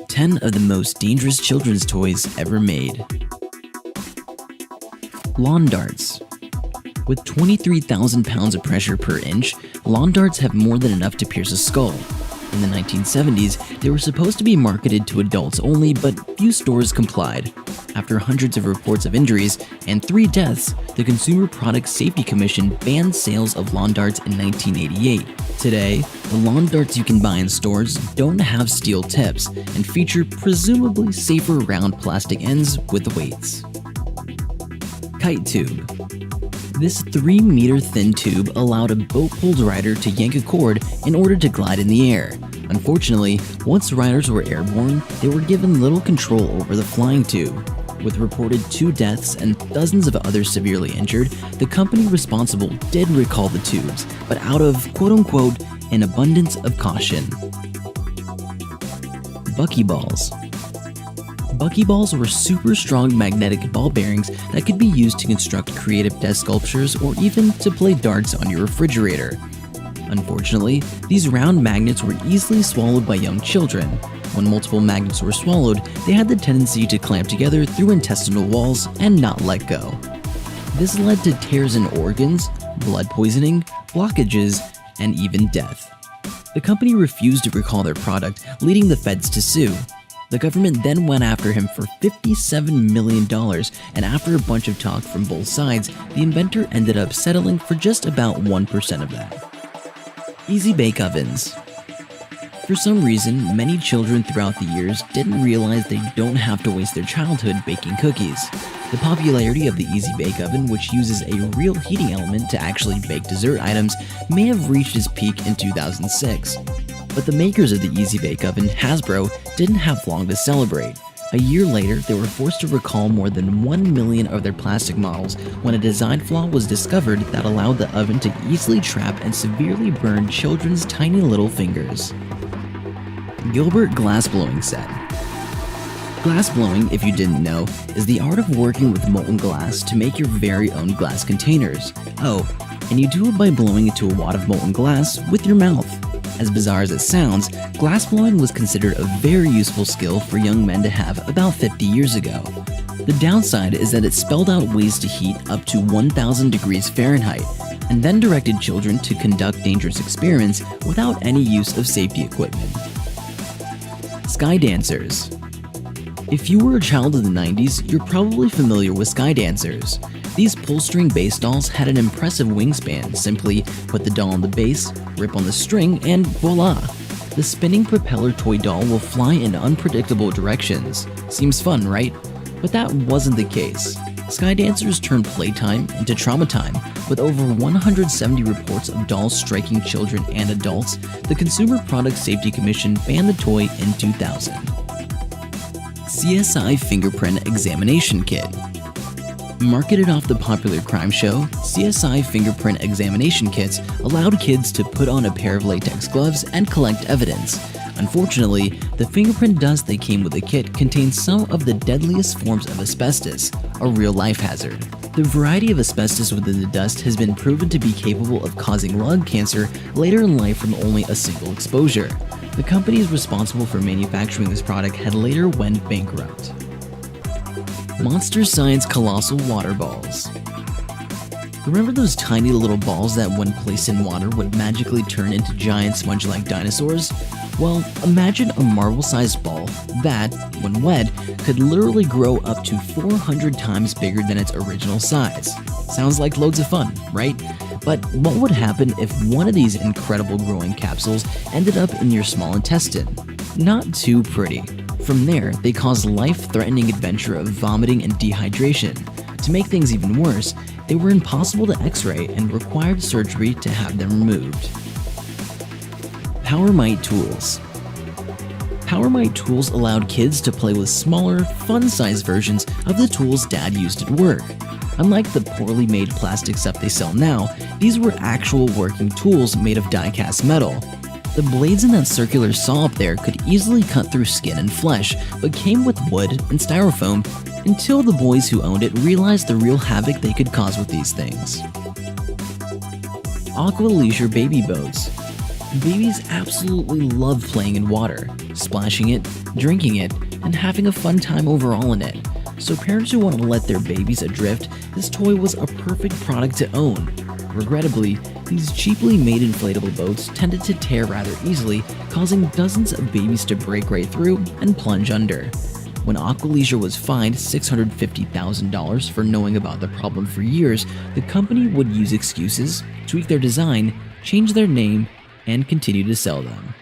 10 of the most dangerous children's toys ever made. Lawn darts. With 23,000 pounds of pressure per inch, lawn darts have more than enough to pierce a skull. In the 1970s, they were supposed to be marketed to adults only, but few stores complied. After hundreds of reports of injuries and 3 deaths, the Consumer Product Safety Commission banned sales of lawn darts in 1988. Today, the lawn darts you can buy in stores don't have steel tips and feature presumably safer round plastic ends with weights. Kite tube. This 3-meter thin tube allowed a boat-pulled rider to yank a cord in order to glide in the air. Unfortunately, once riders were airborne, they were given little control over the flying tube. With reported 2 deaths and dozens of others severely injured, the company responsible did recall the tubes, but out of quote-unquote an abundance of caution. Buckyballs. Buckyballs were super strong magnetic ball bearings that could be used to construct creative desk sculptures or even to play darts on your refrigerator. Unfortunately, these round magnets were easily swallowed by young children. When multiple magnets were swallowed, they had the tendency to clamp together through intestinal walls and not let go. This led to tears in organs, blood poisoning, blockages, and even death. The company refused to recall their product, leading the feds to sue. The government then went after him for $57 million, and after a bunch of talk from both sides, the inventor ended up settling for just about 1% of that. Easy bake ovens. For some reason, many children throughout the years didn't realize they don't have to waste their childhood baking cookies. The popularity of the Easy Bake Oven, which uses a real heating element to actually bake dessert items, may have reached its peak in 2006. But the makers of the Easy Bake Oven, Hasbro, didn't have long to celebrate. A year later, they were forced to recall more than 1 million of their plastic models when a design flaw was discovered that allowed the oven to easily trap and severely burn children's tiny little fingers. Gilbert glassblowing set. Glassblowing, if you didn't know, is the art of working with molten glass to make your very own glass containers. Oh, and you do it by blowing into a wad of molten glass with your mouth. As bizarre as it sounds, glassblowing was considered a very useful skill for young men to have about 50 years ago. The downside is that it spelled out ways to heat up to 1,000 degrees Fahrenheit, and then directed children to conduct dangerous experiments without any use of safety equipment. Sky dancers. If you were a child of the 90s, you're probably familiar with sky dancers. These pull-string base dolls had an impressive wingspan. Simply put the doll on the base, rip on the string, and voila! The spinning propeller toy doll will fly in unpredictable directions. Seems fun, right? But that wasn't the case. Sky dancers turned playtime into trauma time. With over 170 reports of dolls striking children and adults, the Consumer Product Safety Commission banned the toy in 2000. CSI Fingerprint Examination Kit. Marketed off the popular crime show, CSI Fingerprint Examination Kits allowed kids to put on a pair of latex gloves and collect evidence. Unfortunately, the fingerprint dust that came with the kit contains some of the deadliest forms of asbestos, a real-life hazard. The variety of asbestos within the dust has been proven to be capable of causing lung cancer later in life from only a single exposure. The companies responsible for manufacturing this product had later went bankrupt. Monster Science Colossal Water Balls. Remember those tiny little balls that when placed in water would magically turn into giant sponge-like dinosaurs? Well, imagine a marble-sized ball that, when wet, could literally grow up to 400 times bigger than its original size. Sounds like loads of fun, right? But what would happen if one of these incredible growing capsules ended up in your small intestine? Not too pretty. From there, they cause life-threatening adventure of vomiting and dehydration. To make things even worse, they were impossible to x-ray and required surgery to have them removed. PowerMite tools. PowerMite tools allowed kids to play with smaller, fun-sized versions of the tools Dad used at work. Unlike the poorly made plastic stuff they sell now, these were actual working tools made of die-cast metal. The blades in that circular saw up there could easily cut through skin and flesh, but came with wood and styrofoam until the boys who owned it realized the real havoc they could cause with these things. Aqua Leisure Baby Boats. Babies absolutely love playing in water, splashing it, drinking it, and having a fun time overall in it. So parents who want to let their babies adrift, this toy was a perfect product to own. Regrettably, these cheaply made inflatable boats tended to tear rather easily, causing dozens of babies to break right through and plunge under. When Aqualeisure was fined $650,000 for knowing about the problem for years, the company would use excuses, tweak their design, change their name, and continue to sell them.